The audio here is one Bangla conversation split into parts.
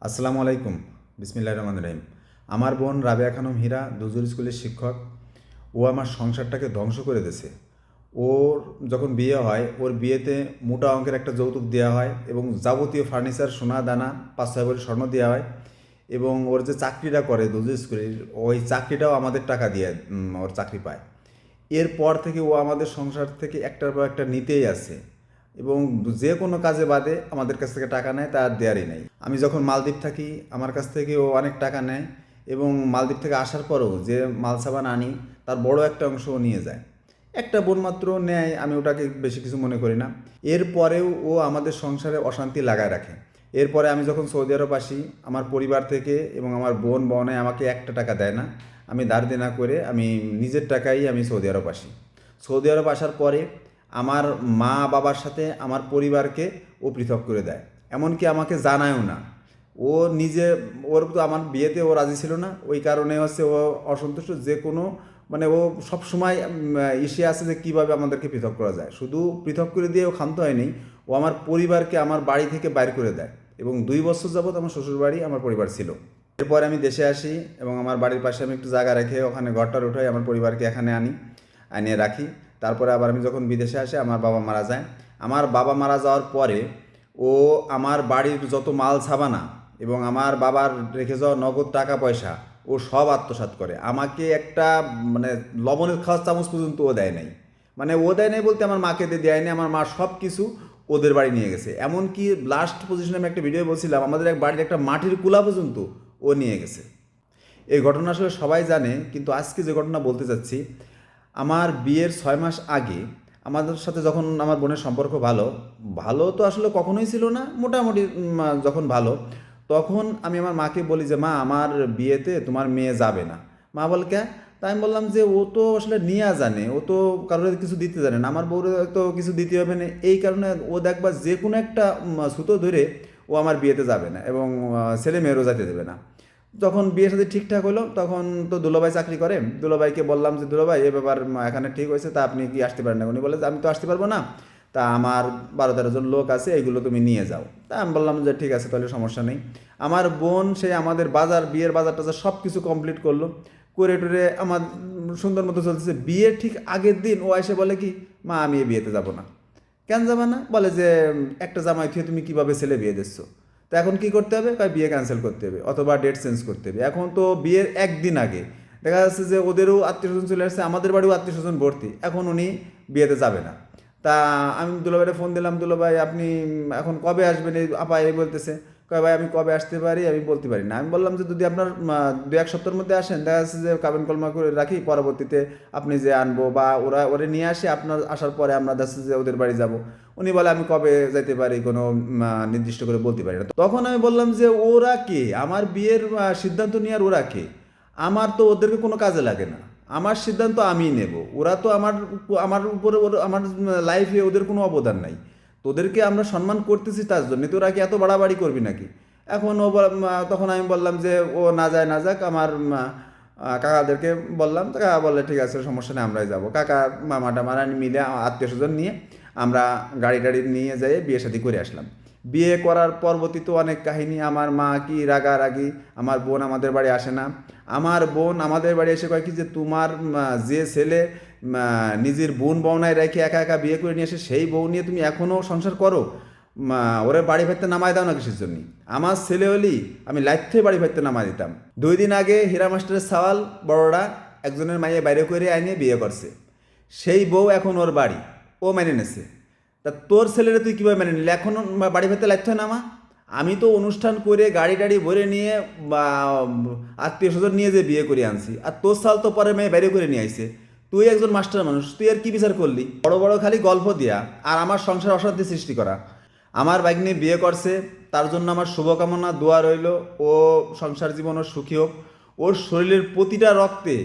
আসসালামু আলাইকুম। বিসমিল্লাহির রহমানির রহিম। আমার বোন রাবেয়া খানম হীরা দুজুর স্কুলের শিক্ষক। ও আমার সংসারটাকে ধ্বংস করে দিয়েছে। ওর যখন বিয়ে হয়, ওর বিয়েতে মোটা অঙ্কের একটা যৌতুক দেওয়া হয় এবং যাবতীয় ফার্নিচার, সোনা দানা, 5-6 ভরি স্বর্ণ দেওয়া হয় এবং ওর যে চাকরিটা করে দুজুর স্কুলের, ওই চাকরিটাও আমাদের টাকা দিয়ে ওর চাকরি পায়। এরপর থেকে ও আমাদের সংসার থেকে একটার পর একটা নিতেই আছে এবং যে কোনো কাজে বাদে আমাদের কাছ থেকে টাকা নেয়, তা আর দেয়ারই নেই। আমি যখন মালদ্বীপ থাকি, আমার কাছ থেকে ও অনেক টাকা নেয় এবং মালদ্বীপ থেকে আসার পরেও যে মাল সাবান আনি তার বড় একটা অংশ ও নিয়ে যায়। একটা বোন মাত্র নেয়, আমি ওটাকে বেশি কিছু মনে করি না। এরপরেও ও আমাদের সংসারে অশান্তি লাগায় রাখে। এরপরে আমি যখন সৌদি আরব আসি, আমার পরিবার থেকে এবং আমার বোন বনে আমাকে একটা টাকা দেয় না। আমি ধার দেনা করে আমি নিজের টাকাই আমি সৌদি আরব আসি। সৌদি আরব আসার পরে আমার মা বাবার সাথে আমার পরিবারকে ও পৃথক করে দেয়, এমনকি আমাকে জানায়ও না। ও নিজে, ওর তো আমার বিয়েতে ও রাজি ছিল না, ওই কারণে হচ্ছে ও অসন্তুষ্ট। যে কোনো মানে ও সবসময় ইসে আছে যে কীভাবে আমাদেরকে পৃথক করা যায়। শুধু পৃথক করে দিয়ে ও ক্ষান্ত হয়নি, ও আমার পরিবারকে আমার বাড়ি থেকে বাইর করে দেয় এবং 2 বছর যাবৎ আমার শ্বশুরবাড়ি আমার পরিবার ছিল। এরপরে আমি দেশে আসি এবং আমার বাড়ির পাশে আমি একটু জায়গা রেখে ওখানে ঘরটার উঠাই, আমার পরিবারকে এখানে আনিয়ে রাখি। তারপরে আবার আমি যখন বিদেশে আসি, আমার বাবা মারা যায়। আমার বাবা মারা যাওয়ার পরে ও আমার বাড়ির যত মাল সাবানা এবং আমার বাবার রেখে যাওয়া নগদ টাকা পয়সা ও সব আত্মসাৎ করে। আমাকে একটা মানে লবণের খাওয়ার চামচ পর্যন্ত ও দেয় নাই। মানে ও দেয় নাই বলতে, আমার মাকে দেয়নি, আমার মা সব কিছু ওদের বাড়ি নিয়ে গেছে। এমনকি লাস্ট পজিশনে আমি একটা ভিডিও বলছিলাম, আমাদের এক বাড়ির একটা মাটির কুলা পর্যন্ত ও নিয়ে গেছে। এই ঘটনা আসলে সবাই জানে, কিন্তু আজকে যে ঘটনা বলতে চাচ্ছি, আমার বিয়ের 6 মাস আগে আমাদের সাথে যখন আমার বোনের সম্পর্ক ভালো ভালো তো আসলে কখনোই ছিল না, মোটামুটি যখন ভালো, তখন আমি আমার মাকে বলি যে মা, আমার বিয়েতে তোমার মেয়ে যাবে না। মা বলে কে? তাই আমি বললাম যে ও তো আসলে নিয়া জানে, ও তো কারোর কিছু দিতে জানে না, আমার বউরে তো কিছু দিতে হবে না, এই কারণে ও দেখবা যে কোনো একটা সুতো ধরে ও আমার বিয়েতে যাবে না এবং ছেলে মেয়েরও যেতে দেবে না। যখন বিয়ের সাথে ঠিকঠাক হলো, তখন তো দুলাভাই চাকরি করে। দুলাভাইকে বললাম যে দুলাভাই, এ ব্যাপার এখানে ঠিক হয়েছে, তা আপনি কি আসতে পারেন না? উনি বলে যে আমি তো আসতে পারবো না, তা আমার 12-13 জন লোক আছে, এইগুলো তুমি নিয়ে যাও। তা আমি বললাম যে ঠিক আছে, তাহলে সমস্যা নেই। আমার বোন সে আমাদের বাজার, বিয়ের বাজার টাজার সব কিছু কমপ্লিট করলো, করে টুরে আমার সুন্দর মতো চলতেছে। বিয়ের ঠিক আগের দিন ও এসে বলে কি, মা আমি এই বিয়েতে যাব না। কেন যাবে না? বলে যে একটা জামাই থুয়ে তুমি কিভাবে ছেলে বিয়ে দিচ্ছ? তো এখন কি করতে হবে? কয় বিয়ে ক্যান্সেল করতে হবে অথবা ডেট চেঞ্জ করতে হবে। এখন তো বিয়ের একদিন আগে দেখা যাচ্ছে যে ওদেরও আত্মীয় স্বজন চলে আসছে, আমাদের বাড়িও আত্মীয় স্বজন ভর্তি, এখন উনি বিয়েতে যাবে না। তা আমি দুলাভাইয়ের ফোন দিলাম, দুলাভাই আপনি এখন কবে আসবেন? এই আপা এই বলতেছে। কয় ভাই আমি কবে আসতে পারি আমি বলতে পারি না। আমি বললাম যে যদি আপনার 2-1 সপ্তাহের মধ্যে আসেন, দেখা যাচ্ছে যে কাবিন কলমা করে রাখি, পরবর্তীতে আপনি যে আনবো বা ওরে নিয়ে আসি, আপনার আসার পরে আমরা দেখা যাচ্ছে যে ওদের বাড়ি যাব। উনি বলে আমি কবে যাইতে পারি কোনো নির্দিষ্ট করে বলতে পারি না। তখন আমি বললাম যে ওরা কে? আমার বিয়ের সিদ্ধান্ত নেওয়ার ওরা কে? আমার তো ওদেরকে কোনো কাজে লাগে না, আমার সিদ্ধান্ত আমিই নেব। ওরা তো আমার আমার উপরে আমার লাইফে ওদের কোনো অবদান নাই। তোদেরকে আমরা সম্মান করতেছি তার জন্য, তোরা কি এত বাড়াবাড়ি করবি নাকি? এখন তখন আমি বললাম যে ও না যায় না যাক, আমার কাকাদেরকে বললাম, তো কাকা বললে ঠিক আছে সমস্যা নেই, আমরাই যাবো। কাকা মামা টামারা মিলে আত্মীয় স্বজন নিয়ে আমরা গাড়ি টাড়ি নিয়ে যেয়ে বিয়ে শাদী করে আসলাম। বিয়ে করার পরবর্তীতে অনেক কাহিনী, আমার মা কি রাগারাগি, আমার বোন আমাদের বাড়ি আসে না। আমার বোন আমাদের বাড়ি এসে কয় কি যে তোমার যে ছেলে নিজের বোন বউনায় রেখে একা একা বিয়ে করে নিয়ে এসে সেই বউ নিয়ে তুমি এখনও সংসার করো, ওরে বাড়ি ফেরতে নামায় দাও না কিসের জন্য? আমার ছেলে হলি আমি লাইফে বাড়ি ফেরতে নামায় দিতাম। 2 দিন আগে হীরা মাস্টারের সাওয়াল বড়রা একজনের মাইয়ে বাইরে করে আইনে বিয়ে করছে, সেই বউ এখন ওর বাড়ি, ও মেনে নেছে। তা তোর ছেলেরা তুই কীভাবে মেনে নিলি? এখন বাড়ি ফেরতে লাগছে না? মা, আমি তো অনুষ্ঠান করে গাড়ি টাড়ি ভরে নিয়ে বা আত্মীয় স্বজন নিয়ে যে বিয়ে করে আনছি, আর তোর সাল তো পরে মেয়ে বাইরে করে নিয়ে আইছে। তুই একজন মাস্টার মানুষ, তুই আর কি বিচার করলি? বড় বড় খালি গল্প দিয়া আর আমার সংসার অশান্তি সৃষ্টি করা। আমার ভাগ্নি বিয়ে করছে, তার জন্য আমার শুভকামনা, দোয়া রইল, ও সংসার জীবন ওর সুখী হোক। ওর শরীরের প্রতিটা রক্তে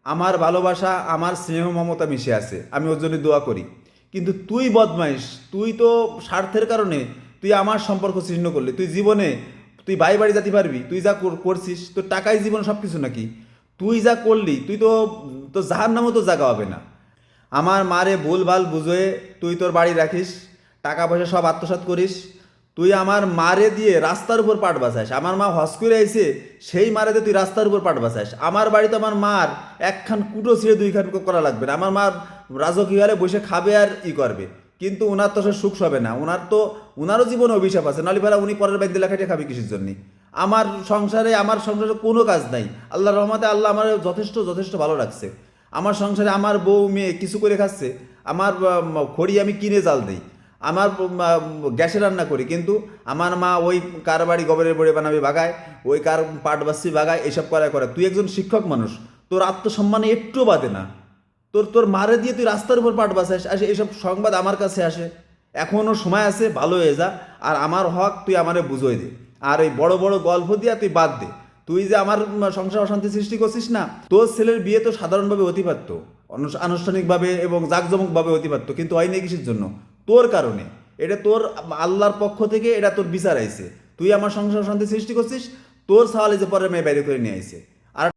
আমার ভালোবাসা, আমার স্নেহ মমতা মিশে আছে, আমি ওর জন্য দোয়া করি। কিন্তু তুই বদমাইশ, তুই তো স্বার্থের কারণে তুই আমার সম্পর্ক ছিন্ন করলি। তুই জীবনে তুই বাড়ি বাড়ি যেতে পারবি? তুই যা করছিস, তোর টাকাই জীবন সব কিছু নাকি? তুই যা করলি, তুই তো তো জাহার নামও তো জায়গা হবে না। আমার মারে ভুল ভাল বুঝে তুই তোর বাড়ি রাখিস, টাকা পয়সা সব আত্মসাৎ করিস, তুই আমার মারে দিয়ে রাস্তার উপর পাট বাঁচাস। আমার মা হজ করে আইছে, সেই মারে দিয়ে তুই রাস্তার উপর পাট বাঁচাস। আমার বাড়িতে আমার মার একখান কুটো ছিঁড়ে দুইখান করা লাগবে না, আমার মা রাজকীয় হারে বসে খাবে আর ই করবে, কিন্তু ওনার তো সে সুখ হবে না, ওনারও জীবনে অভিশাপ আছে, নাহলে ফেরা উনি পরের বাড়িতে লেখাটে খাবে কিসের জন্যে। আমার সংসারে কোনো কাজ নাই, আল্লাহর রহমতে আল্লাহ আমার যথেষ্ট যথেষ্ট ভালো রাখছে। আমার সংসারে আমার বউ মেয়ে কিছু করে খাচ্ছে, আমার খড়ি আমি কিনে জাল দিই, আমার গ্যাসে রান্না করি, কিন্তু আমার মা ওই কার বাড়ি গোবরের বড়ি বানাবি বাগায়, ওই কার পাট বাচ্চি বাগায়, এসব করে। তুই একজন শিক্ষক মানুষ, তোর আত্মসম্মানে একটু বাদে না, তোর মারে দিয়ে তুই রাস্তার উপর পাট বাঁচাস, আসে এইসব সংবাদ আমার কাছে আসে। এখনও সময় আছে, ভালো হয়ে যা, আর আমার হক তুই আমারে বুঝোই দে। আর এই বড় বড় গল্প দিয়া তুই বাদ দে। তুই যে আমার সংসার অশান্তি সৃষ্টি করছিস না, তোর ছেলের বিয়ে তো সাধারণভাবে হতে পারতো, আনুষ্ঠানিকভাবে এবং জাঁকজমকভাবে হতে পারতো, কিন্তু হয়নি কিসের জন্য? তোর কারণে। এটা তোর আল্লাহর পক্ষ থেকে এটা তোর বিচার আইছে। তুই আমার সংসার অশান্তি সৃষ্টি করছিস, তোর সাওয়ালে যে পরের মেয়ে বাইরে করে নিয়ে আইছে।